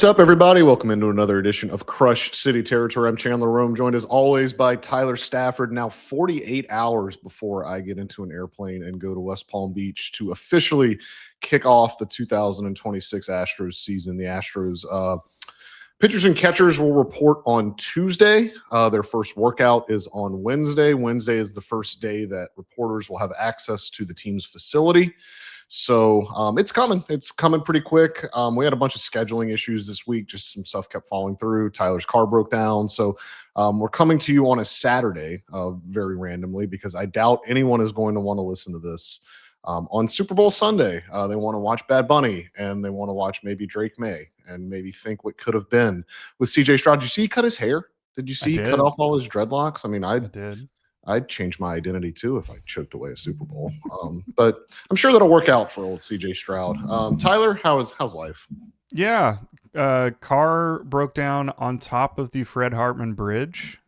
What's up, everybody? Welcome into another edition of Crush City Territory. I'm Chandler Rome, joined as always by Tyler Stafford. Now 48 hours before I get into an airplane and go to West Palm Beach to officially kick off the 2026 Astros season. The Astros pitchers and catchers will report on Tuesday. Their first workout is on Wednesday. Wednesday is the first day that reporters will have access to the team's facility. So it's coming. It's coming pretty quick. We had a bunch of scheduling issues this week. Just some stuff kept falling through. Tyler's car broke down. So we're coming to you on a Saturday very randomly because I doubt anyone is going to want to listen to this on Super Bowl Sunday. They want to watch Bad Bunny and they want to watch maybe Drake May and maybe think what could have been with CJ Stroud. Did you see he cut his hair? Did you see he cut off all his dreadlocks? I mean, I did. I'd change my identity too if I choked away a Super Bowl. But I'm sure that'll work out for old CJ Stroud. Tyler, how's life? Yeah. Car broke down on top of the Fred Hartman Bridge.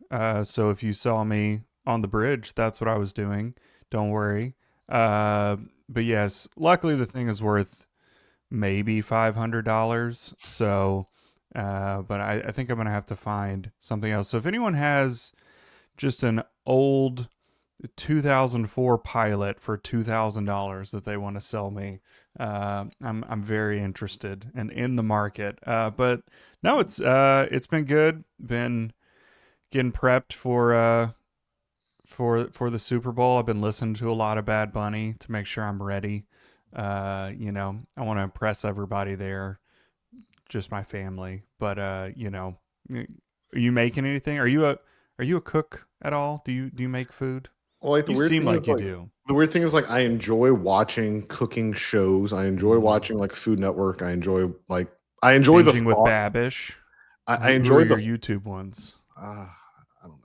So if you saw me on the bridge, that's what I was doing. Don't worry. But yes, luckily the thing is worth maybe $500. So, but I think I'm going to have to find something else. So if anyone has just an old 2004 Pilot for $2,000 that they want to sell me, I'm very interested and in the market. But no, it's been good. Been getting prepped for the Super Bowl. I've been listening to a lot of Bad Bunny to make sure I'm ready. I want to impress everybody there, just my family. But are you making anything? Are you a cook at all? Do you make food? Well, like you seem like you do. The weird thing is, like, I enjoy watching cooking shows. I enjoy watching like Food Network. I enjoy Binging with Babish. I enjoy your YouTube ones. I don't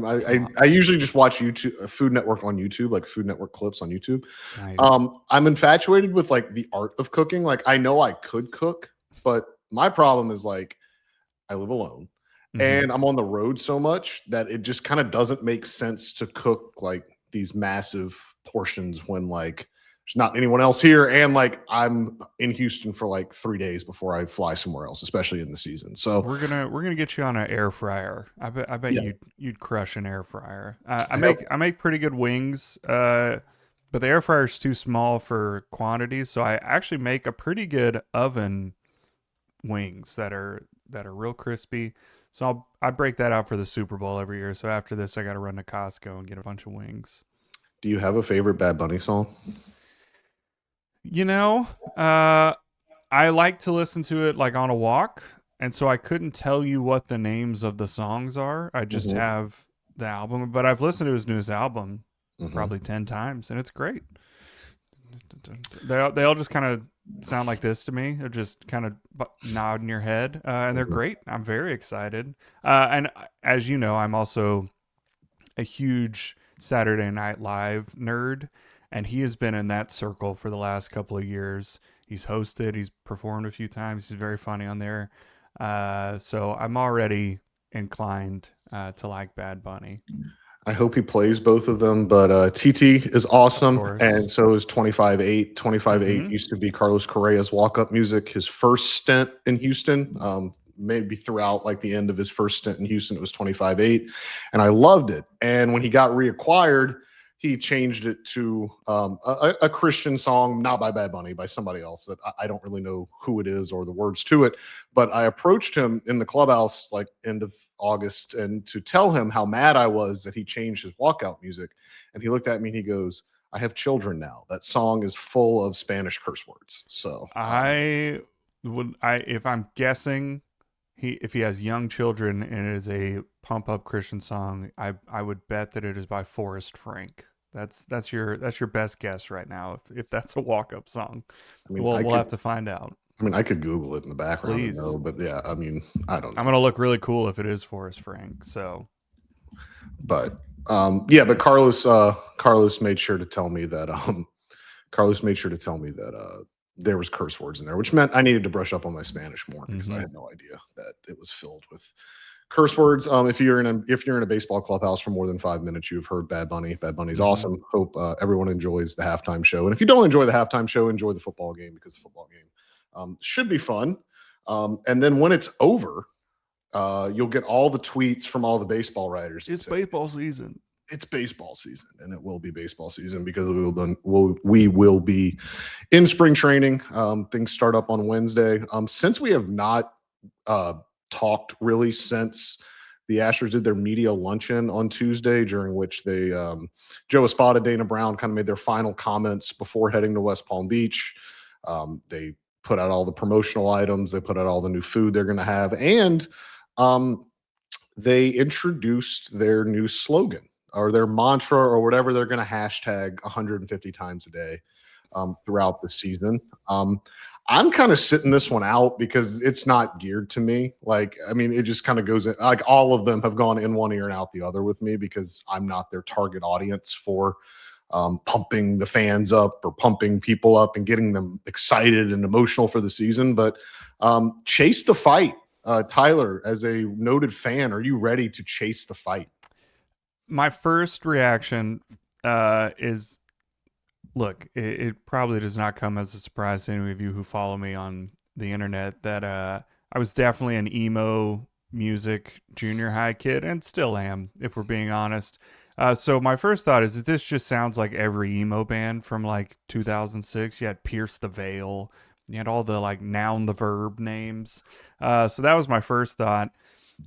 know. I usually just watch YouTube, Food Network on YouTube, like Food Network clips on YouTube. Nice. I'm infatuated with like the art of cooking. Like, I know I could cook, but my problem is like I live alone. And I'm on the road so much that it just kind of doesn't make sense to cook like these massive portions when like there's not anyone else here. And like I'm in Houston for like 3 days before I fly somewhere else, especially in the season. So we're gonna get you on an air fryer. I bet you'd crush an air fryer. I make pretty good wings, but the air fryer is too small for quantities. So I actually make a pretty good oven wings that are real crispy. So I break that out for the Super Bowl every year. So after this, I got to run to Costco and get a bunch of wings. Do you have a favorite Bad Bunny song? I like to listen to it like on a walk. And so I couldn't tell you what the names of the songs are. I just have the album. But I've listened to his newest album probably 10 times. And it's great. They all just kind of sound like this to me. They're just kind of nodding your head, and they're great. I'm very excited. And as you know, I'm also a huge Saturday Night Live nerd, and he has been in that circle for the last couple of years. He's hosted, he's performed a few times. He's very funny on there. So I'm already inclined to like Bad Bunny. I hope he plays both of them, but TT is awesome, and so is 25-8. 25-8 used to be Carlos Correa's walk-up music, his first stint in Houston. Maybe throughout like the end of his first stint in Houston, it was 25-8, and I loved it. And when he got reacquired, he changed it to a Christian song, not by Bad Bunny, by somebody else that I don't really know who it is or the words to it. But I approached him in the clubhouse like end of August and to tell him how mad I was that he changed his walkout music. And he looked at me and he goes, I have children now. That song is full of Spanish curse words. So if I'm guessing, if he has young children and it is a pump up Christian song, I would bet that it is by Forrest Frank. That's your best guess right now. If that's a walk up song, I mean, we'll have to find out. I mean, I could Google it in the background. Please. But yeah, I mean, I don't know. I'm gonna look really cool if it is Forrest Frank. So, but but Carlos made sure to tell me that there was curse words in there, which meant I needed to brush up on my Spanish more because I had no idea that it was filled with curse words. If you're in a baseball clubhouse for more than 5 minutes, you've heard Bad Bunny. Bad Bunny's awesome. Hope everyone enjoys the halftime show. And if you don't enjoy the halftime show, enjoy the football game because the football game should be fun. And then when it's over, you'll get all the tweets from all the baseball writers. It's baseball season. It's baseball season, and it will be baseball season because we will be in spring training. Things start up on Wednesday. Since we have not talked really since the Astros did their media luncheon on Tuesday, during which they Joe Espada, Dana Brown kind of made their final comments before heading to West Palm Beach. They put out all the promotional items. They put out all the new food they're going to have, and they introduced their new slogan, or their mantra, or whatever they're going to hashtag 150 times a day throughout the season. I'm kind of sitting this one out because it's not geared to me. Like, I mean, it just kind of goes in, like, all of them have gone in one ear and out the other with me because I'm not their target audience for pumping the fans up or pumping people up and getting them excited and emotional for the season. But chase the fight. Tyler, as a noted fan, are you ready to chase the fight? My first reaction is, look, it probably does not come as a surprise to any of you who follow me on the internet that I was definitely an emo music junior high kid, and still am, if we're being honest. So my first thought is that this just sounds like every emo band from like 2006. You had Pierce the Veil. You had all the like noun, the verb names. So that was my first thought.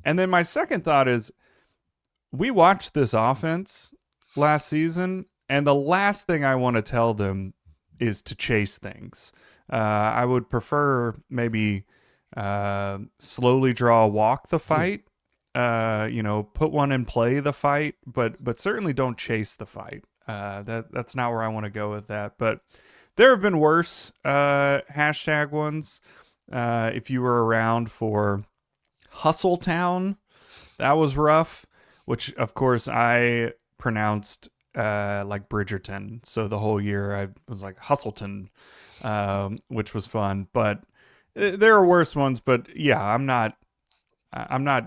And then my second thought is, we watched this offense last season, and the last thing I want to tell them is to chase things. I would prefer maybe slowly draw a walk the fight, put one in play the fight, but certainly don't chase the fight. That's not where I want to go with that. But there have been worse hashtag ones. If you were around for Hustle Town, that was rough. Which, of course, I pronounced like Bridgerton. So the whole year I was like Hustleton, which was fun. But there are worse ones. But yeah, I'm not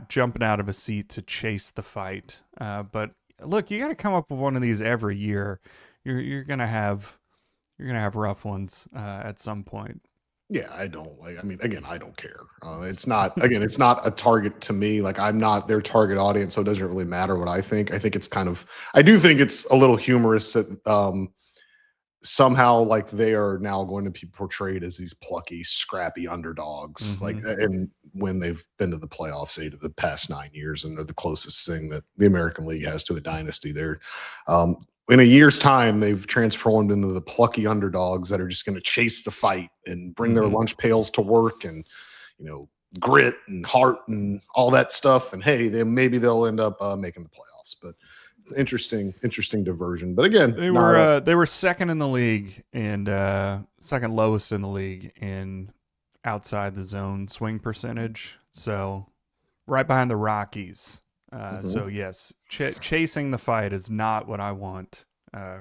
jumping out of a seat to chase the fight. But look, you got to come up with one of these every year. You're gonna have rough ones at some point. Yeah, I don't like. I mean, again, I don't care. It's not. Again, it's not a target to me. Like, I'm not their target audience, so it doesn't really matter what I think. I think it's kind of. I do think it's a little humorous that somehow, like, they are now going to be portrayed as these plucky, scrappy underdogs. Like, and when they've been to the playoffs 8 of the past 9 years, and they're the closest thing that the American League has to a dynasty. They're in a year's time, they've transformed into the plucky underdogs that are just going to chase the fight and bring their lunch pails to work, and grit and heart and all that stuff. And hey, then maybe they'll end up making the playoffs. But it's interesting diversion. But again, they were second in the league and second lowest in the league in outside the zone swing percentage. So right behind the Rockies. So yes, chasing the fight is not what I want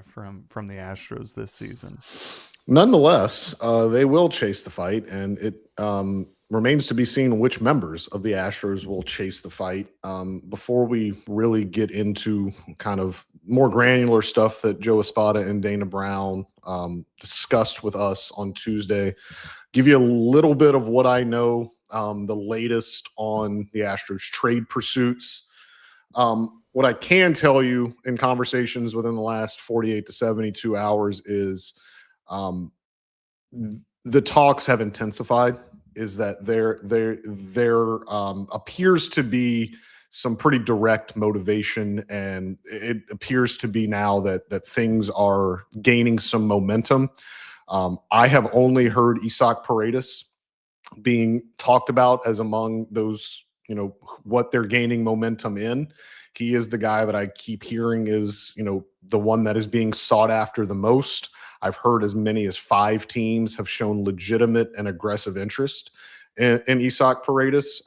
from the Astros this season. Nonetheless, they will chase the fight, and it remains to be seen which members of the Astros will chase the fight. Before we really get into kind of more granular stuff that Joe Espada and Dana Brown discussed with us on Tuesday, give you a little bit of what I know, the latest on the Astros trade pursuits. What I can tell you in conversations within the last 48 to 72 hours is the talks have intensified. Is that there appears to be some pretty direct motivation, and it appears to be now that things are gaining some momentum. I have only heard Isaac Paredes being talked about as among those, what they're gaining momentum in. He is the guy that I keep hearing is, the one that is being sought after the most. I've heard as many as 5 teams have shown legitimate and aggressive interest in Isaac Paredes.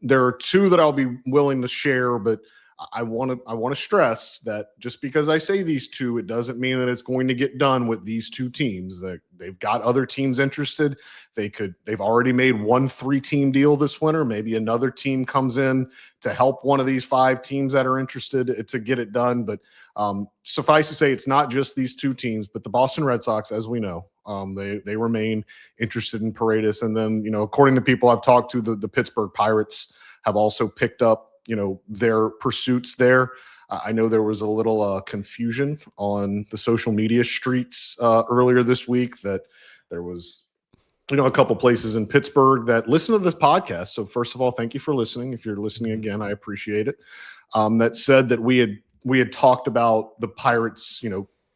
There are 2 that I'll be willing to share, but I want to stress that just because I say these 2, it doesn't mean that it's going to get done with these 2 teams. That they've got other teams interested. They've already made 1 3-team deal this winter. Maybe another team comes in to help one of these 5 teams that are interested to get it done. But suffice to say, it's not just these 2 teams, but the Boston Red Sox, as we know, They remain interested in Paredes. And then, according to people I've talked to, the Pittsburgh Pirates have also picked up, their pursuits there. I know there was a little confusion on the social media streets earlier this week that there was, a couple places in Pittsburgh that listen to this podcast. So first of all, thank you for listening. If you're listening again, I appreciate it. That said that we had talked about the Pirates,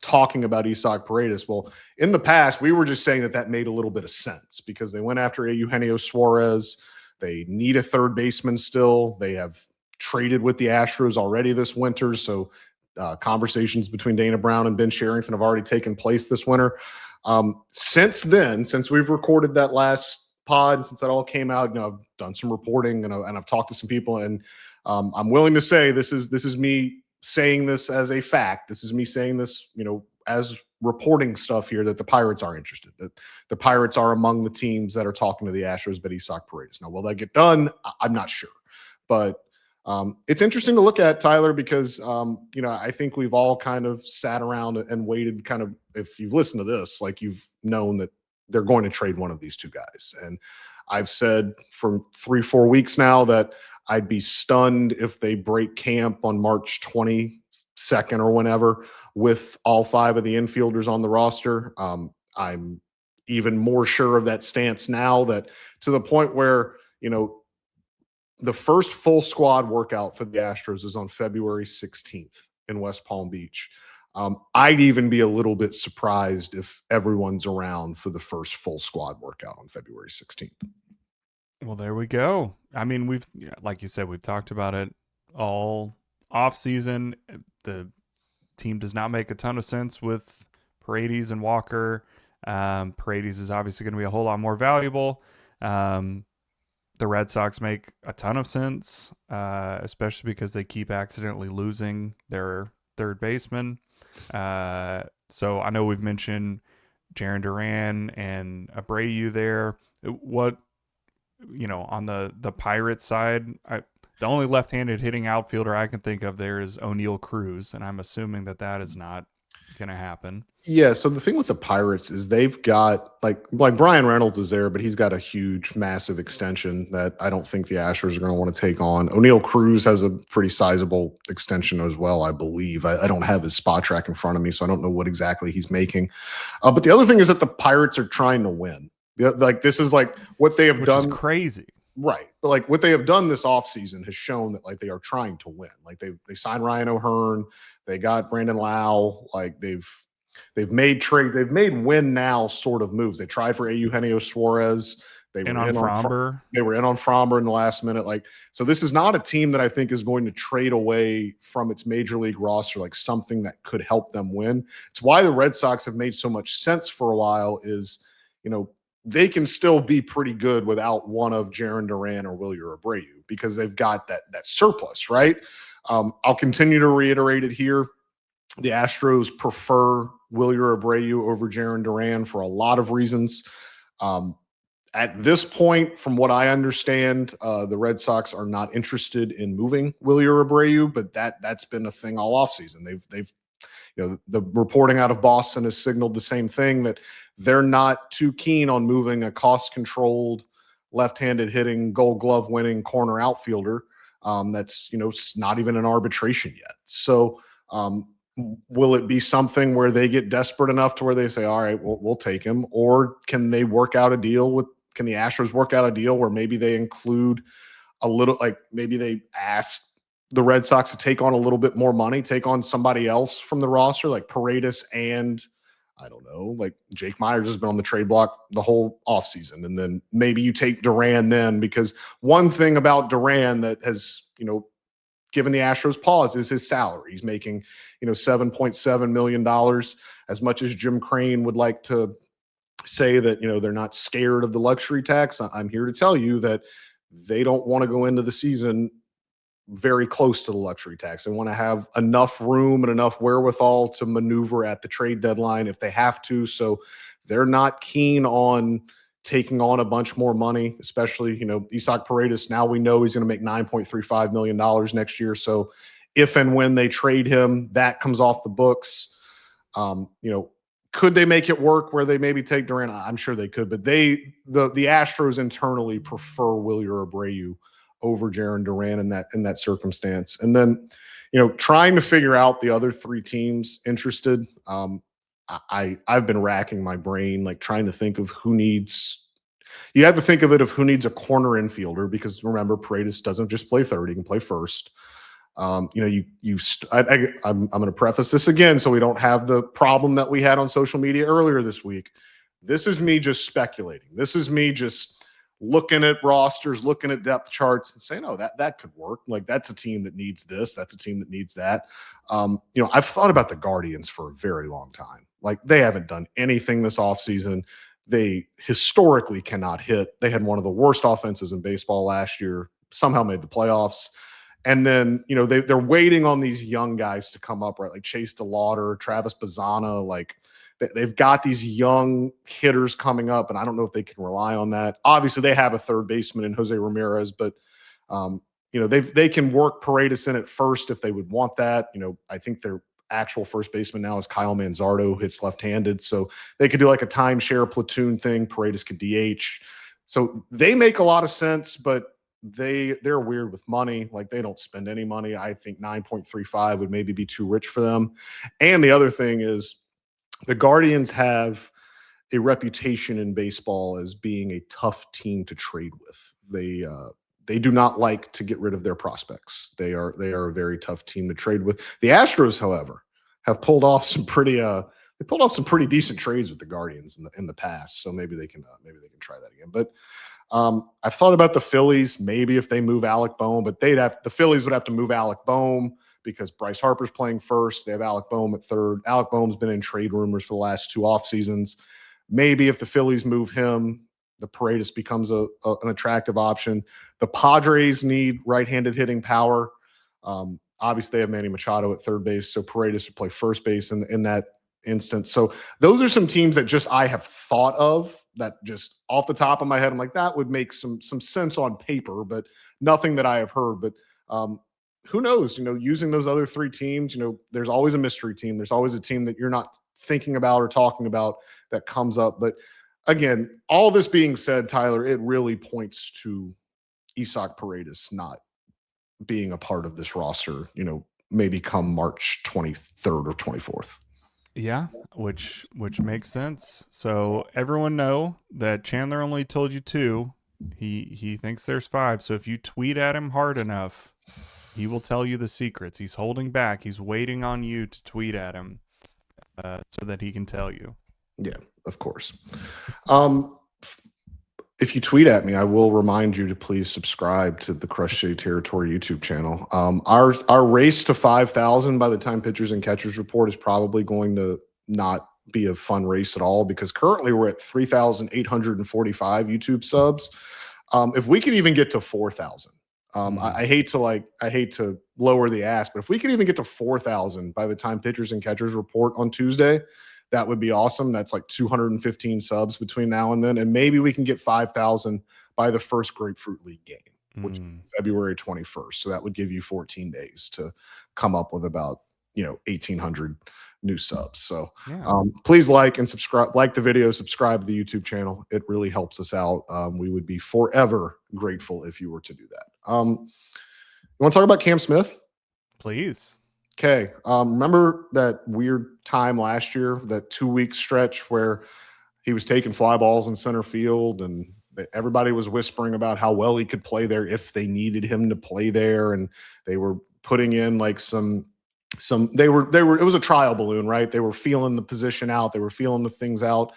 talking about Isaac Paredes. Well, in the past, we were just saying that made a little bit of sense because they went after Eugenio Suarez. They need a third baseman still. They have traded with the Astros already this winter. So conversations between Dana Brown and Ben Sherrington have already taken place this winter. Since then, since we've recorded that last pod, since that all came out, I've done some reporting and I've talked to some people, and I'm willing to say this is me saying this as a fact. This is me saying this, as reporting stuff here, that the Pirates are interested, that the Pirates are among the teams that are talking to the Astros about Isaac Paredes. Now, will that get done? I'm not sure, but it's interesting to look at, Tyler, because, I think we've all kind of sat around and waited kind of, if you've listened to this, like you've known that they're going to trade one of these two guys. And I've said for 3-4 weeks now that I'd be stunned if they break camp on March 22nd or whenever with all 5 of the infielders on the roster. I'm even more sure of that stance now, that to the point where, the first full squad workout for the Astros is on February 16th in West Palm Beach. I'd even be a little bit surprised if everyone's around for the first full squad workout on February 16th. Well, there we go. I mean, like you said, we've talked about it all off season. The team does not make a ton of sense with Paredes and Walker. Paredes is obviously going to be a whole lot more valuable. The Red Sox make a ton of sense, especially because they keep accidentally losing their third baseman. So I know we've mentioned Jarren Duran and Abreu there. What, on the Pirates side, the only left-handed hitting outfielder I can think of there is O'Neal Cruz, and I'm assuming that is not going to happen. Yeah, so the thing with the Pirates is they've got like Brian Reynolds is there, but he's got a huge, massive extension that I don't think the Astros are going to want to take on. O'Neal Cruz has a pretty sizable extension as well, I believe. I don't have his spot track in front of me, so I don't know what exactly he's making. But the other thing is that the Pirates are trying to win. Like this is like what they have done. Which is crazy. Right. But like what they have done this offseason has shown that like they are trying to win. Like they signed Ryan O'Hearn, they got Brandon Lau, like they've made trades, they've made win now sort of moves. They tried for Eugenio Suarez. They were in on Fromber. They were in on Fromber in the last minute. Like, so this is not a team that I think is going to trade away from its major league roster, like something that could help them win. It's why the Red Sox have made so much sense for a while is, they can still be pretty good without one of Jarren Duran or Wilyer Abreu because they've got that surplus, right? I'll continue to reiterate it here. The Astros prefer Wilyer Abreu over Jarren Duran for a lot of reasons. At this point, from what I understand, the Red Sox are not interested in moving Wilyer Abreu, but that's been a thing all offseason. They've the reporting out of Boston has signaled the same thing, that they're not too keen on moving a cost-controlled, left-handed hitting, Gold Glove winning corner outfielder that's not even in arbitration yet. So will it be something where they get desperate enough to where they say, all right, we'll take him, or can they work out a deal with? Can the Astros work out a deal where maybe they include a little, like maybe they ask the Red Sox to take on a little bit more money, take on somebody else from the roster, like Paredes and I don't know, like Jake Myers has been on the trade block the whole offseason. And then maybe you take Duran then, because one thing about Duran that has, given the Astros pause is his salary. He's making, $7.7 million. As much as Jim Crane would like to say that, they're not scared of the luxury tax, I'm here to tell you that they don't want to go into the season very close to the luxury tax. They want to have enough room and enough wherewithal to maneuver at the trade deadline if they have to. So they're not keen on taking on a bunch more money, especially, Isaac Paredes. Now we know he's going to make $9.35 million next year. So if and when they trade him, that comes off the books. could they make it work where they maybe take Durant? I'm sure they could, but the Astros internally prefer Wilyer Abreu over Jarren Duran in that circumstance. And then, trying to figure out the other three teams interested. I've been racking my brain, like trying to think of who needs. You have to think of it of who needs a corner infielder, because remember, Paredes doesn't just play third; he can play first. I'm going to preface this again so we don't have the problem that we had on social media earlier this week. This is me just speculating. This is me just looking at rosters, looking at depth charts and saying, oh, that could work. Like, that's a team that needs this. That's a team that needs that. I've thought about the Guardians for a very long time. Like, they haven't done anything this offseason. They historically cannot hit. They had one of the worst offenses in baseball last year, somehow made the playoffs. And then, they're waiting on these young guys to come up, right? Like Chase DeLauder, Travis Bazzana. Like, they've got these young hitters coming up, and I don't know if they can rely on that. Obviously, they have a third baseman in Jose Ramirez, but, they can work Paredes in at first if they would want that. I think their actual first baseman now is Kyle Manzardo, hits left-handed. So they could do like a timeshare platoon thing. Paredes could DH. So they make a lot of sense, but they're weird with money. Like, they don't spend any money. I think 9.35 would maybe be too rich for them. And the other thing is the Guardians have a reputation in baseball as being a tough team to trade with. They do not like to get rid of their prospects. They are a very tough team to trade with. The Astros, however, have pulled off some pretty decent trades with the Guardians in the past. So maybe they can try that again. But I've thought about the Phillies, maybe if they move Alec Bohm, but the Phillies would have to move Alec Bohm because Bryce Harper's playing first. They have Alec Bohm at third. Alec Bohm's been in trade rumors for the last 2 off seasons. Maybe if the Phillies move him, the Paredes becomes an attractive option. The Padres need right-handed hitting power. Obviously, they have Manny Machado at third base, so Paredes would play first base in that instance. So those are some teams that just I have thought of that just off the top of my head, I'm like, that would make some sense on paper, but nothing that I have heard. But who knows? Using those other 3 teams, there's always a mystery team. There's always a team that you're not thinking about or talking about that comes up. But again, all this being said, Tyler, it really points to Isaac Paredes not being a part of this roster, maybe come March 23rd or 24th. Yeah, which makes sense. So everyone know that Chandler only told you 2. He thinks there's 5. So if you tweet at him hard enough, he will tell you the secrets. He's holding back. He's waiting on you to tweet at him so that he can tell you. Yeah, of course. If you tweet at me, I will remind you to please subscribe to the Crush City Territory YouTube channel. Our race to 5,000 by the time pitchers and catchers report is probably going to not be a fun race at all, because currently we're at 3,845 YouTube subs. If we could even get to 4,000, I hate to lower the ask, but if we could even get to 4,000 by the time pitchers and catchers report on Tuesday, that would be awesome. That's like 215 subs between now and then. And maybe we can get 5,000 by the first Grapefruit League game, which is February 21st. So that would give you 14 days to come up with about, 1,800 new subs. So please like and subscribe, like the video, subscribe to the YouTube channel. It really helps us out. We would be forever grateful if you were to do that. You want to talk about Cam Smith? Please. Okay. Remember that weird time last year, that 2-week stretch where he was taking fly balls in center field and everybody was whispering about how well he could play there if they needed him to play there. And they were putting in like it was a trial balloon, right? They were feeling the position out. They were feeling the things out.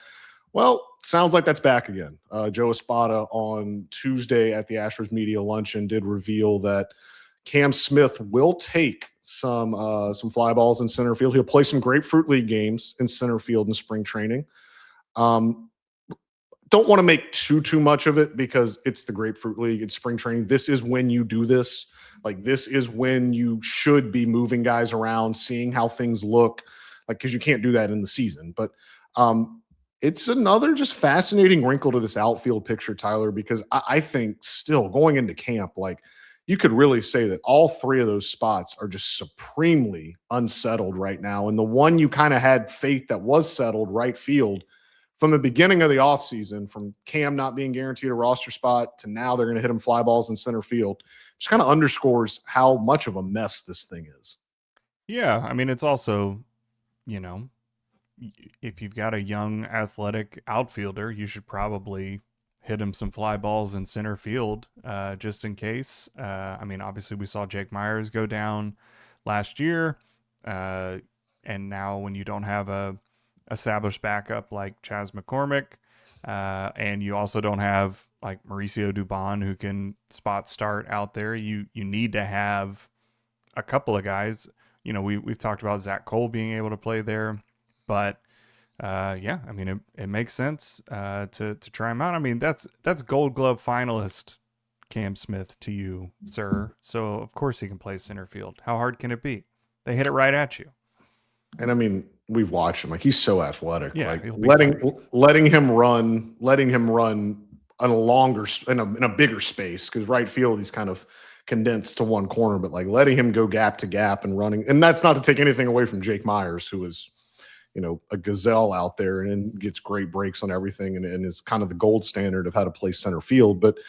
Well, sounds like that's back again. Joe Espada on Tuesday at the Astros media luncheon did reveal that Cam Smith will take some fly balls in center field. He'll play some Grapefruit League games in center field in spring training. Don't want to make too much of it because it's the Grapefruit League. It's spring training. This is when you do this. Like, this is when you should be moving guys around, seeing how things look, like, because you can't do that in the season. But it's another just fascinating wrinkle to this outfield picture, Tyler, because I think still going into camp, like, you could really say that all three of those spots are just supremely unsettled right now. And the one you kind of had faith that was settled, right field, from the beginning of the offseason, from Cam not being guaranteed a roster spot to now they're going to hit him fly balls in center field, just kind of underscores how much of a mess this thing is. Yeah, I mean, it's also, you know, if you've got a young athletic outfielder, you should probably hit him some fly balls in center field, just in case. I mean, obviously we saw Jake Myers go down last year, and now when you don't have a established backup like Chas McCormick, and you also don't have like Mauricio Dubon who can spot start out there, you need to have a couple of guys. You know, we've talked about Zach Cole being able to play there, but yeah, I mean, it makes sense to try him out. I mean, that's Gold Glove finalist Cam Smith to you, sir. So of course he can play center field. How hard can it be? They hit it right at you. And I mean, we've watched him; like he's so athletic. Yeah, like he'll be letting him run on a longer in a bigger space, because right field he's kind of condensed to one corner, but like letting him go gap to gap and running, and that's not to take anything away from Jake Myers, who is, you know, a gazelle out there and gets great breaks on everything and is kind of the gold standard of how to play center field. But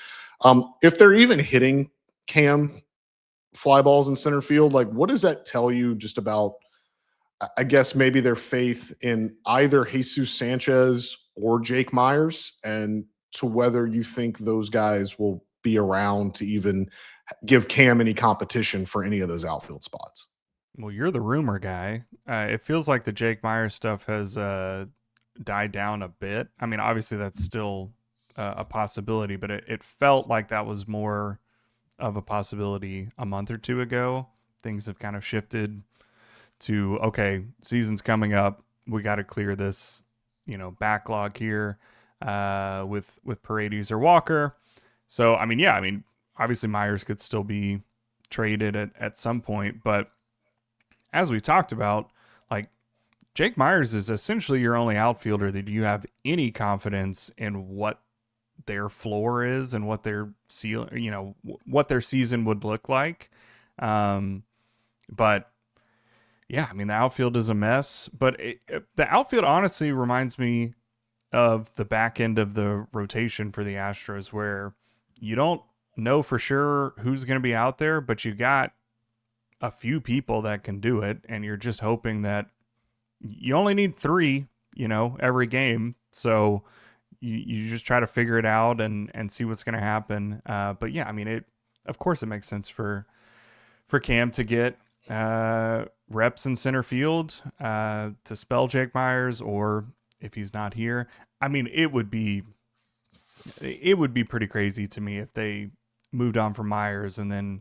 if they're even hitting Cam fly balls in center field, like what does that tell you just about, I guess, maybe their faith in either Jesus Sanchez or Jake Myers, and to whether you think those guys will be around to even give Cam any competition for any of those outfield spots? Well, you're the rumor guy. It feels like the Jake Myers stuff has died down a bit. I mean, obviously that's still a possibility, but it felt like that was more of a possibility a month or two ago. Things have kind of shifted to, okay, season's coming up. We got to clear this, you know, backlog here with Paredes or Walker. So, I mean, yeah, I mean, obviously Myers could still be traded at some point, but as we talked about, like Jake Myers is essentially your only outfielder that you have any confidence in what their floor is and what their you know, what their season would look like. But yeah, I mean, the outfield is a mess, but the outfield honestly reminds me of the back end of the rotation for the Astros, where you don't know for sure who's going to be out there, but you got a few people that can do it, and you're just hoping that you only need 3, you know, every game. So you just try to figure it out and see what's going to happen. But yeah, I mean, of course it makes sense for Cam to get reps in center field to spell Jake Myers, or if he's not here. I mean, it would be pretty crazy to me if they moved on from Myers, and then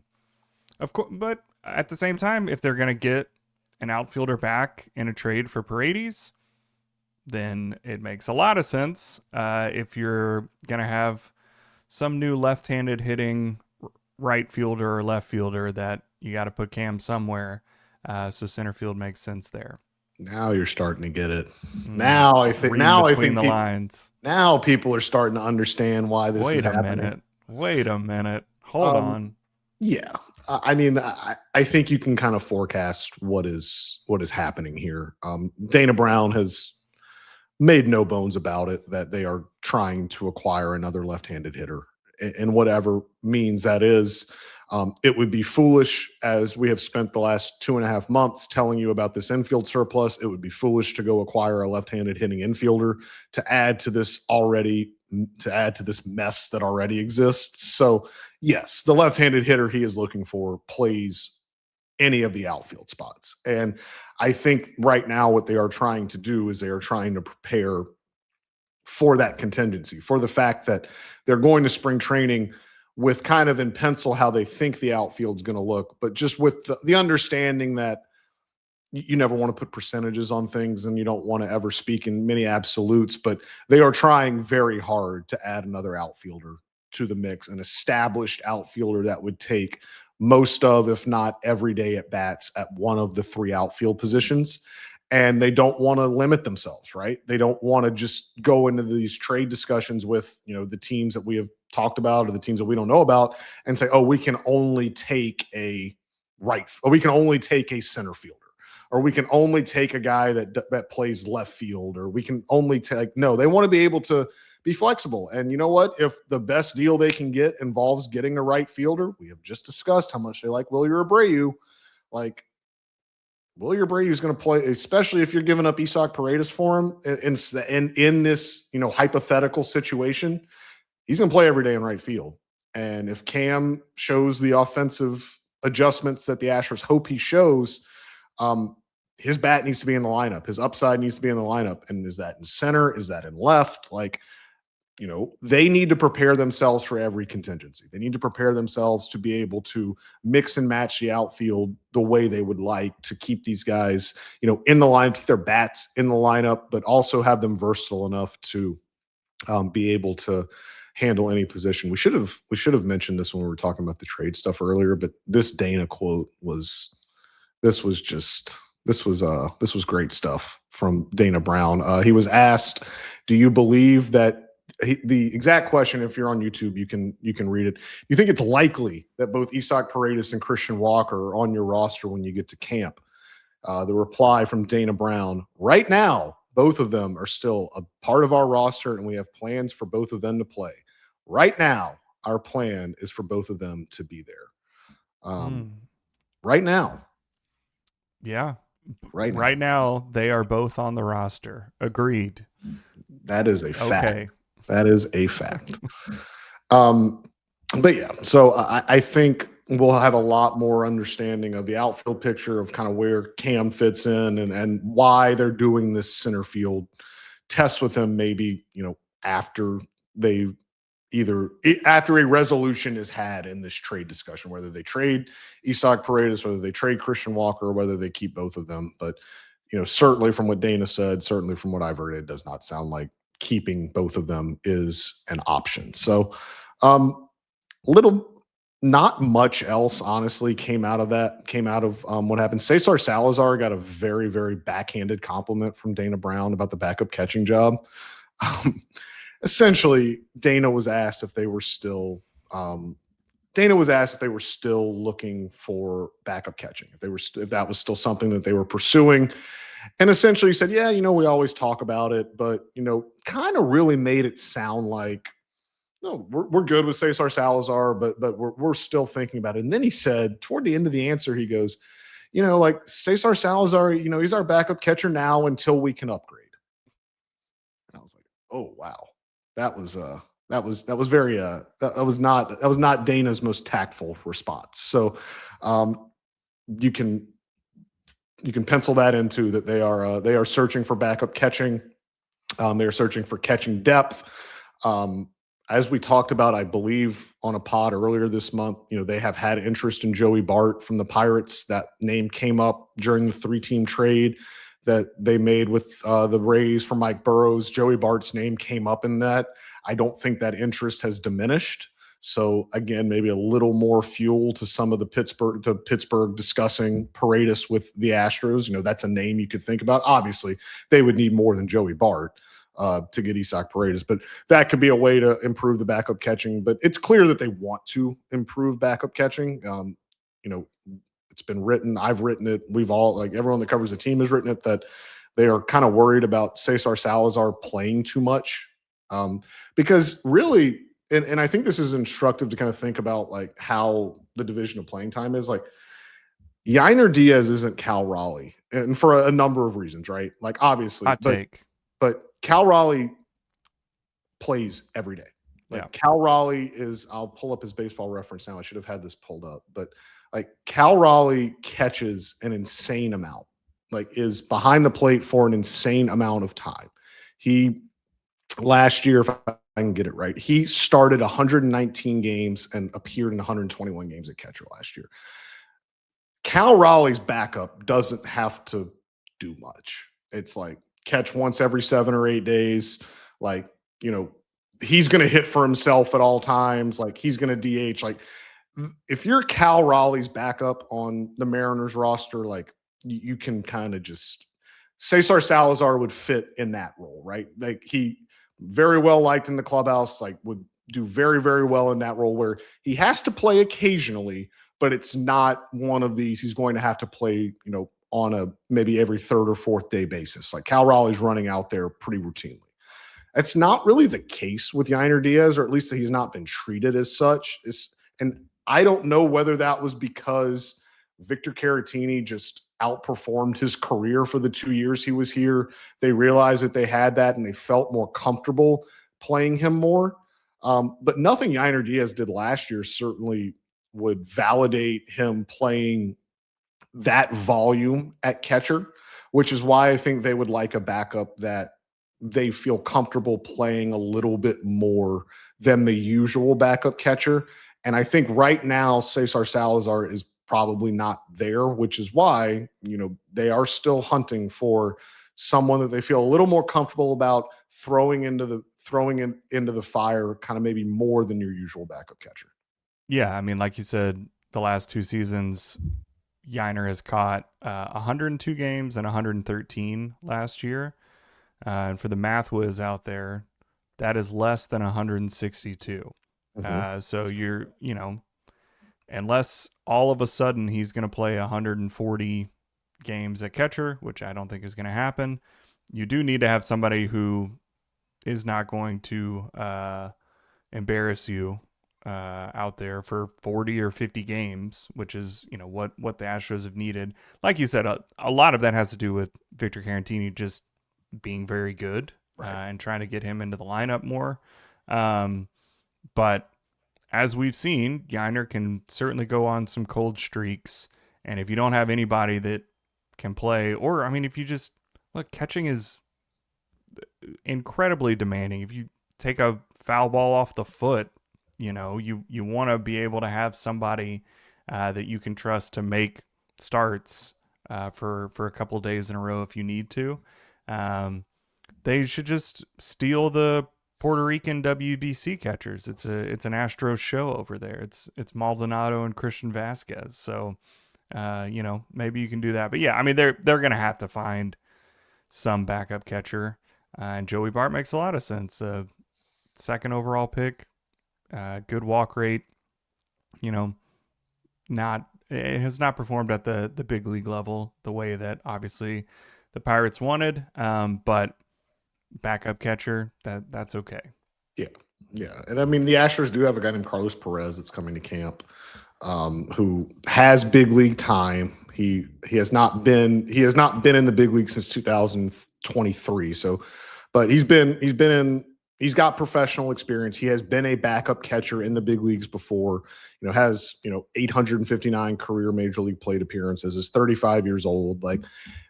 of course, but at the same time, if they're going to get an outfielder back in a trade for Paredes, then it makes a lot of sense. If you're going to have some new left-handed hitting right fielder or left fielder, that you got to put Cam somewhere. So center field makes sense there. Now you're starting to get it. Now I think the lines. Now people are starting to understand why this is happening. Wait a minute. Hold on. Yeah. I mean, I think you can kind of forecast what is happening here. Dana Brown has made no bones about it that they are trying to acquire another left-handed hitter, in whatever means that is. It would be foolish, as we have spent the last 2.5 months telling you about this infield surplus. It would be foolish to go acquire a left-handed hitting infielder to add to this mess that already exists. So yes, the left-handed hitter he is looking for plays any of the outfield spots. And I think right now what they are trying to do is they are trying to prepare for that contingency, for the fact that they're going to spring training with kind of in pencil how they think the outfield's going to look, but just with the understanding that you never want to put percentages on things and you don't want to ever speak in many absolutes, but they are trying very hard to add another outfielder to the mix, an established outfielder that would take most of, if not every day at bats at one of the 3 outfield positions. and they don't want to limit themselves, right? They don't want to just go into these trade discussions with, the teams that we have talked about or the teams that we don't know about and say, oh, we can only take a or we can only take a center fielder, or we can only take a guy that plays left field, or we can only take. No, they want to be able to be flexible. And you know what? If the best deal they can get involves getting a right fielder, we have just discussed how much they like Wilyer Abreu. Like, Wilyer Abreu is going to play, especially if you're giving up Isaac Paredes for him in this, hypothetical situation. He's going to play every day in right field. And if Cam shows the offensive adjustments that the Astros hope he shows, his bat needs to be in the lineup. His upside needs to be in the lineup. And is that in center? Is that in left? They need to prepare themselves for every contingency. They need to prepare themselves to be able to mix and match the outfield the way they would like to keep these guys, in the line, keep their bats in the lineup, but also have them versatile enough to be able to handle any position. We should have mentioned this when we were talking about the trade stuff earlier, but this Dana quote was great stuff from Dana Brown. He was asked, do you believe that the exact question, if you're on YouTube, you can read it. You think it's likely that both Isaac Paredes and Christian Walker are on your roster when you get to camp? The reply from Dana Brown: right now, both of them are still a part of our roster, and we have plans for both of them to play. Right now, our plan is for both of them to be there. Right now. Yeah. Right now, they are both on the roster. Agreed. That is a fact. Okay. That is a fact. But yeah, so I think we'll have a lot more understanding of the outfield picture of kind of where Cam fits in and why they're doing this center field test with him, maybe, after a resolution is had in this trade discussion, whether they trade Isaac Paredes, whether they trade Christian Walker, or whether they keep both of them. But, certainly from what Dana said, certainly from what I've heard, it does not sound like keeping both of them is an option. So not much else, honestly, came out of what happened. Cesar Salazar got a very, very backhanded compliment from Dana Brown about the backup catching job. Essentially, Dana was asked if they were still looking for backup catching, if that was still something that they were pursuing. And essentially he said, yeah, we always talk about it, but, kind of really made it sound like, no, we're good with Cesar Salazar, but we're still thinking about it. And then he said, toward the end of the answer, he goes, like Cesar Salazar, he's our backup catcher now until we can upgrade. And I was like, oh, wow. That was not Dana's most tactful response. So you can pencil that into that they are searching for backup catching. They are searching for catching depth. As we talked about, I believe on a pod earlier this month, they have had interest in Joey Bart from the Pirates. That name came up during the 3-team trade that they made with the Rays for Mike Burrows. Joey Bart's name came up in that. I don't think that interest has diminished. So again, maybe a little more fuel to some of the Pittsburgh discussing Paredes with the Astros. That's a name you could think about. Obviously, they would need more than Joey Bart to get Isaac Paredes, but that could be a way to improve the backup catching. But it's clear that they want to improve backup catching. It's been written. I've written it. We've all, everyone that covers the team has written it, that they are kind of worried about Cesar Salazar playing too much. Because really, and I think this is instructive to kind of think about how the division of playing time is. Yainer Diaz isn't Cal Raleigh, and for a number of reasons, right? Obviously, hot take. But Cal Raleigh plays every day. Cal Raleigh is, I'll pull up his baseball reference now. I should have had this pulled up, but Cal Raleigh catches an insane amount, is behind the plate for an insane amount of time. He, last year, if I can get it right, he started 119 games and appeared in 121 games at catcher last year. Cal Raleigh's backup doesn't have to do much. It's catch once every 7 or 8 days. He's going to hit for himself at all times. He's going to DH. If you're Cal Raleigh's backup on the Mariners roster, you can kind of just Cesar Salazar would fit in that role, right? Like he very well liked in the clubhouse, like would do very, very well in that role where he has to play occasionally, but it's not one of these he's going to have to play, on a maybe every third or fourth day basis. Like Cal Raleigh's running out there pretty routinely. That's not really the case with Yainer Diaz, or at least he's not been treated as such. And I don't know whether that was because Victor Caratini just outperformed his career for the 2 years he was here. They realized that they had that and they felt more comfortable playing him more. But nothing Yainer Diaz did last year certainly would validate him playing that volume at catcher, which is why I think they would like a backup that they feel comfortable playing a little bit more than the usual backup catcher. And I think right now, Cesar Salazar is probably not there, which is why, they are still hunting for someone that they feel a little more comfortable about throwing into the fire, kind of maybe more than your usual backup catcher. Yeah, I mean, like you said, the last 2 seasons, Yainer has caught 102 games and 113 last year. And for the math whiz out there, that is less than 162. So unless all of a sudden he's going to play 140 games at catcher, which I don't think is going to happen, you do need to have somebody who is not going to embarrass you out there for 40 or 50 games, which is, what the Astros have needed. Like you said, a lot of that has to do with Victor Caratini just being very good, right, and trying to get him into the lineup more. But as we've seen, Yainer can certainly go on some cold streaks. And if you don't have anybody that can play, or, I mean, if you just look, catching is incredibly demanding. If you take a foul ball off the foot, you want to be able to have somebody that you can trust to make starts for a couple of days in a row if you need to. They should just steal the Puerto Rican WBC catchers. It's an Astros show over there. It's Maldonado and Christian Vasquez. So, maybe you can do that. But yeah, I mean, they're going to have to find some backup catcher. And Joey Bart makes a lot of sense. Second overall pick, good walk rate. It has not performed at the big league level the way that obviously the Pirates wanted. But backup catcher, that's okay. Yeah. And I mean, the Astros do have a guy named Carlos Perez that's coming to camp, who has big league time. He has not been in the big league since 2023. So, but he's got professional experience. He has been a backup catcher in the big leagues before, has, 859 career major league plate appearances, is 35 years old. Like,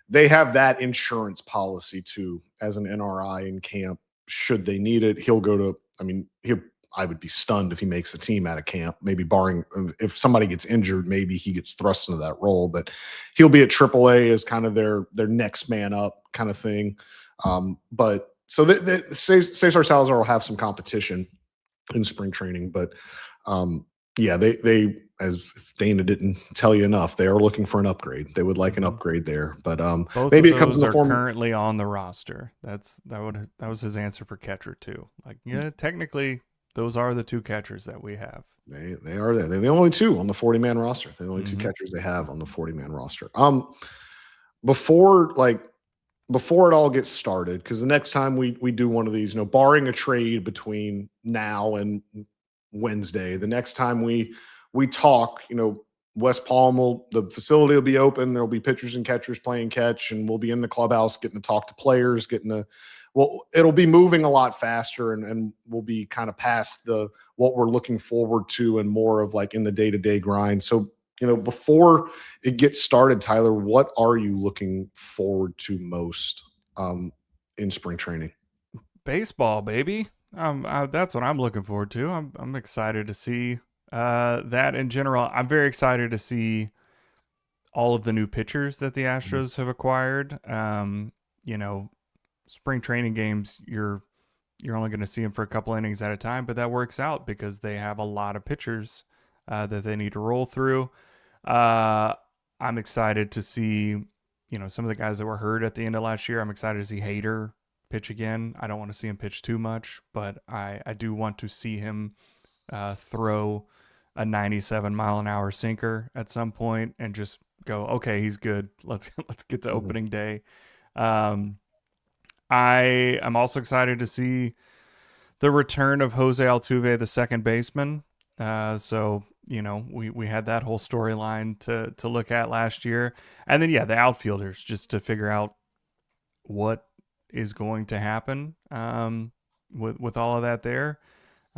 they have that insurance policy too, as an NRI in camp. Should they need it, he'll go to, I would be stunned if he makes a team out of camp, maybe barring if somebody gets injured, maybe he gets thrust into that role, but he'll be at AAA as kind of their next man up kind of thing. But so Cesar Salazar will have some competition in spring training, but yeah, they as if Dana didn't tell you enough, they are looking for an upgrade. They would like an upgrade there, but both maybe of it comes in those the form currently on the roster. That was his answer for catcher too. Like, yeah, technically those are the 2 catchers that we have. They are there. They're the only 2 on the 40-man roster. They're the only 2 catchers they have on the 40-man roster. Before it all gets started, because the next time we do one of these, barring a trade between now and Wednesday, the next time we talk, West Palm the facility will be open. There'll be pitchers and catchers playing catch, and we'll be in the clubhouse getting to talk to players, it'll be moving a lot faster, and we'll be kind of past what we're looking forward to and more of like in the day-to-day grind. So, before it gets started, Tyler, what are you looking forward to most in spring training? Baseball, baby. That's what I'm looking forward to. I'm excited to see that in general. I'm very excited to see all of the new pitchers that the Astros have acquired. Spring training games, you're only going to see them for a couple innings at a time, but that works out because they have a lot of pitchers that they need to roll through. I'm excited to see some of the guys that were hurt at the end of last year. I'm excited to see Hader pitch again. I don't want to see him pitch too much, but I do want to see him throw a 97 mile an hour sinker at some point and just go, okay, he's good. Let's get to opening day. I am also excited to see the return of Jose Altuve, the second baseman. So we had that whole storyline to look at last year, and then the outfielders, just to figure out what is going to happen with all of that there.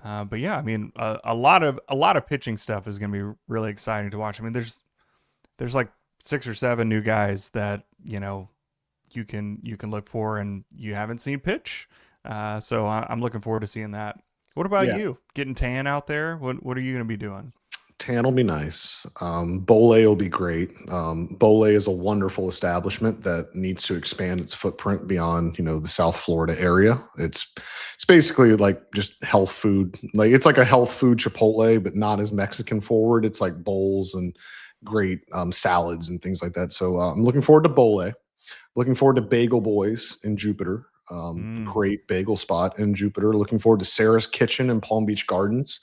But yeah, I mean, a lot of pitching stuff is going to be really exciting to watch. I mean, there's like 6 or 7 new guys that you can look for and you haven't seen pitch. So I'm looking forward to seeing that. What about you? Getting tan out there? What are you going to be doing? Tan will be nice. Bole will be great. Bole is a wonderful establishment that needs to expand its footprint beyond, the South Florida area. It's basically like just health food. Like it's like a health food Chipotle, but not as Mexican forward. It's like bowls and great salads and things like that. So I'm looking forward to Bole. Looking forward to Bagel Boys in Jupiter. Great bagel spot in Jupiter. Looking forward to Sarah's Kitchen in Palm Beach Gardens.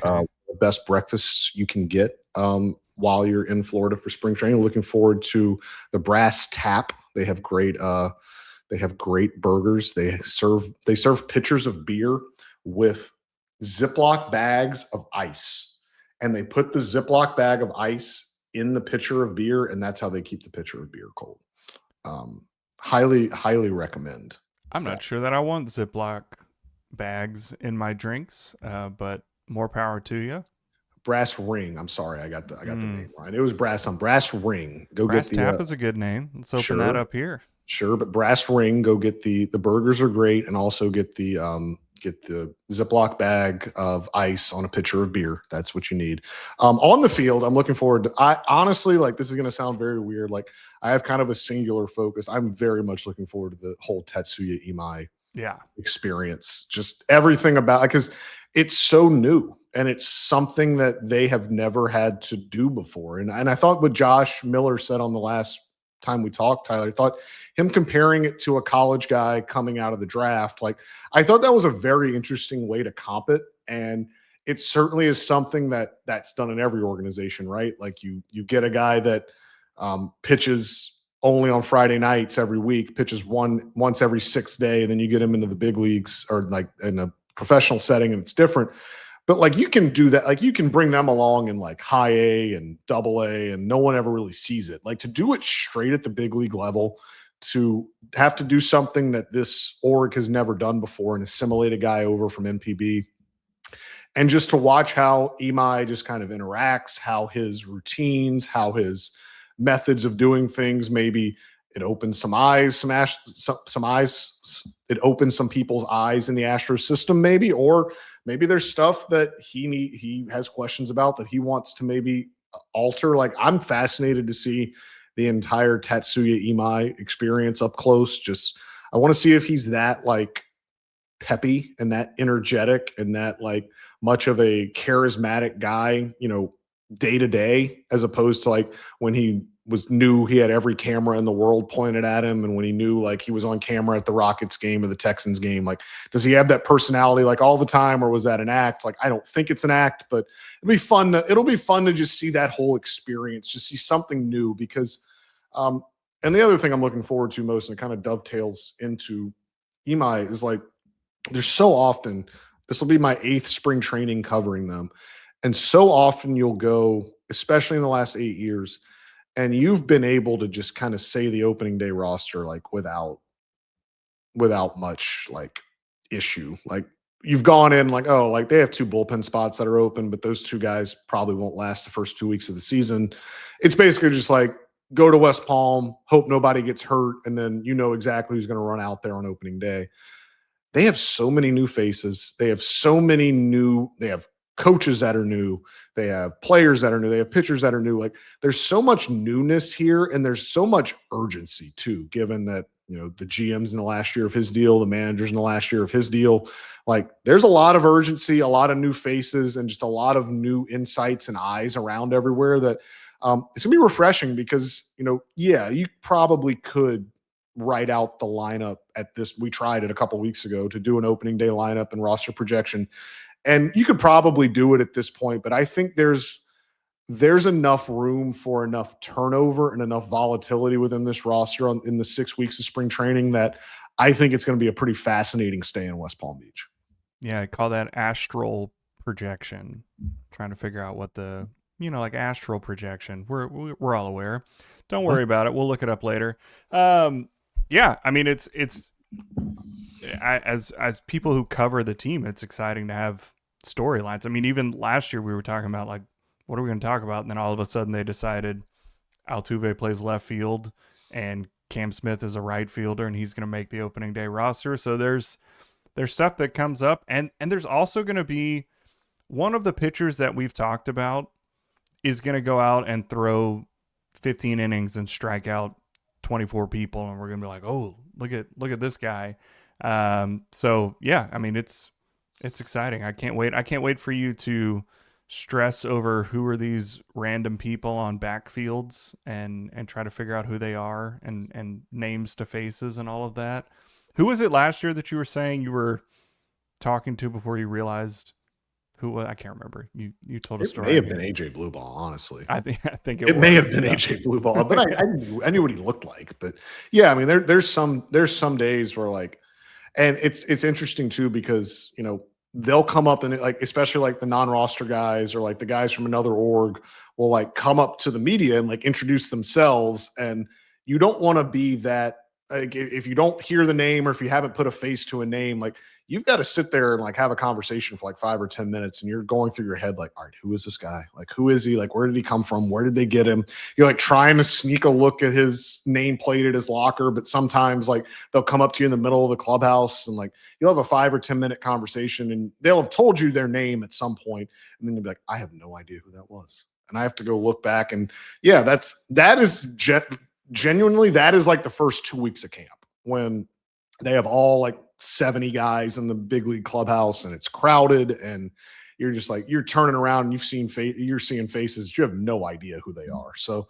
Okay. The best breakfasts you can get while you're in Florida for spring training. Looking forward to the Brass Tap. They have great burgers. They serve pitchers of beer with Ziploc bags of ice, and they put the Ziploc bag of ice in the pitcher of beer, and that's how they keep the pitcher of beer cold. Highly recommend. I'm not sure that I want Ziploc bags in my drinks, but more power to you. Brass Ring. I'm sorry, I got the name right. It was Brass Ring. Brass Tap is a good name. Let's open that up here. Sure, but Brass Ring. Go get the burgers are great, and also get the Ziploc bag of ice on a pitcher of beer. That's what you need. On the field, I'm looking forward to. I honestly, like, this is going to sound very weird. Like, I have kind of a singular focus. I'm very much looking forward to the whole Tetsuya Imai experience. Just everything about it, because it's so new and it's something that they have never had to do before. And I thought what Josh Miller said on the last time we talked, Tyler, I thought him comparing it to a college guy coming out of the draft, like, I thought that was a very interesting way to comp it. And it certainly is something that's done in every organization, right? Like you get a guy that pitches only on Friday nights every week, pitches once every 6th day, and then you get him into the big leagues or like in a professional setting, and it's different. But like, you can do that. Like, you can bring them along in like high A and double A, and no one ever really sees it. Like, to do it straight at the big league level, to have to do something that this org has never done before and assimilate a guy over from NPB, and just to watch how Imai just kind of interacts, how his routines, how his methods of doing things, maybe it opens some eyes, it opens some people's eyes in the Astros system, maybe, or maybe there's stuff that he has questions about that he wants to maybe alter. Like, I'm fascinated to see the entire Tetsuya Imai experience up close. Just, I want to see if he's that like peppy and that energetic and that like much of a charismatic guy, day to day, as opposed to like when he knew he had every camera in the world pointed at him, and when he knew like he was on camera at the Rockets game or the Texans game. Like, does he have that personality like all the time, or was that an act? Like, I don't think it's an act, but it'll be fun to just see that whole experience, just see something new. Because and the other thing I'm looking forward to most, and it kind of dovetails into Imai, is like, there's so often, this will be my 8th spring training covering them, and so often you'll go, especially in the last 8 years, and you've been able to just kind of say the opening day roster like without much like issue. Like, you've gone in like, oh, like they have 2 bullpen spots that are open, but those 2 guys probably won't last the first 2 weeks of the season. It's basically just like, go to West Palm, hope nobody gets hurt, and then exactly who's going to run out there on opening day. They have so many new faces. They have coaches that are new. They have players that are new. They have pitchers that are new. Like, there's so much newness here, and there's so much urgency too, given that, the GM's in the last year of his deal, the manager's in the last year of his deal. Like, there's a lot of urgency, a lot of new faces, and just a lot of new insights and eyes around everywhere that It's gonna be refreshing because, you probably could write out the lineup at this. We tried it a couple weeks ago to do an opening day lineup and roster projection, and you could probably do it at this point. But I think there's enough room for enough turnover and enough volatility within this roster in the 6 weeks of spring training that I think it's going to be a pretty fascinating stay in West Palm Beach. Yeah, I call that astral projection. Trying to figure out what the like astral projection. We're all aware. Don't worry about it. We'll look it up later. Yeah, I mean it's as people who cover the team, it's exciting to have storylines. I mean, even last year we were talking about like, what are we going to talk about? And then all of a sudden they decided Altuve plays left field and Cam Smith is a right fielder and he's going to make the opening day roster. So there's stuff that comes up, and there's also going to be one of the pitchers that we've talked about is going to go out and throw 15 innings and strike out 24 people, and we're going to be like, oh, look at this guy. So yeah, I mean it's exciting. I can't wait for you to stress over who are these random people on backfields and try to figure out who they are and names to faces and all of that. Who was it last year that you were saying you were talking to before you realized who? I can't remember. You told a story. It may have been AJ Blueball, honestly. I think it may have been AJ Blueball, but I knew what he looked like. But yeah, I mean, there's some days where like, and it's interesting too because they'll come up and like, especially like the non-roster guys or like the guys from another org will like come up to the media and like introduce themselves, and you don't want to be that. Like if you don't hear the name or if you haven't put a face to a name, like you've got to sit there and like have a conversation for like 5 or 10 minutes, and you're going through your head like, all right, who is this guy? Like, who is he? Like, where did he come from? Where did they get him? You're like trying to sneak a look at his nameplate at his locker, but sometimes like they'll come up to you in the middle of the clubhouse and like you'll have a 5 or 10 minute conversation, and they'll have told you their name at some point, and then you'll be like, I have no idea who that was, and I have to go look back. And yeah, that is genuinely, that is like the first 2 weeks of camp when they have all like 70 guys in the big league clubhouse and it's crowded, and you're just like, you're turning around and you're seeing faces that you have no idea who they are. So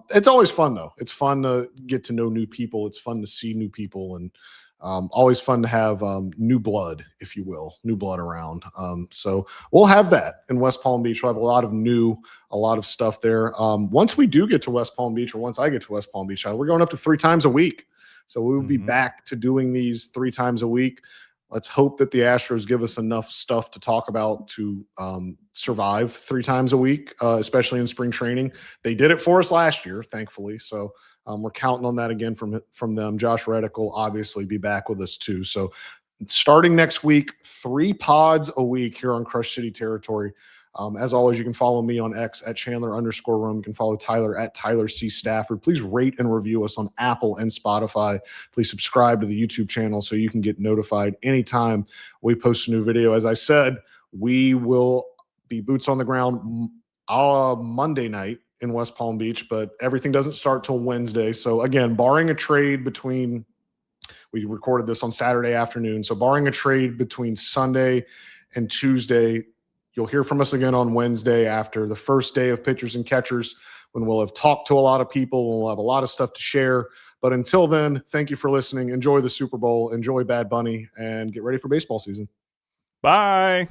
it's always fun though. It's fun to get to know new people. It's fun to see new people, and always fun to have new blood, if you will, new blood around. So we'll have that in West Palm Beach. We'll have a lot of stuff there. Once we do get to West Palm Beach, or once I get to West Palm Beach, we're going up to 3 times a week. So we will be back to doing these 3 times a week. Let's hope that the Astros give us enough stuff to talk about to survive 3 times a week, especially in spring training. They did it for us last year, thankfully. So we're counting on that again from them. Josh Reddick will obviously be back with us too. So starting next week, 3 pods a week here on Crush City territory. As always, you can follow me on X at Chandler_Rome. You can follow Tyler at Tyler C. Stafford. Please rate and review us on Apple and Spotify. Please subscribe to the YouTube channel so you can get notified anytime we post a new video. As I said, we will be boots on the ground Monday night in West Palm Beach, but everything doesn't start till Wednesday. So again, barring a trade between, we recorded this on Saturday afternoon. So barring a trade between Sunday and Tuesday, you'll hear from us again on Wednesday after the first day of pitchers and catchers, when we'll have talked to a lot of people and we'll have a lot of stuff to share. But until then, thank you for listening. Enjoy the Super Bowl, enjoy Bad Bunny, and get ready for baseball season. Bye.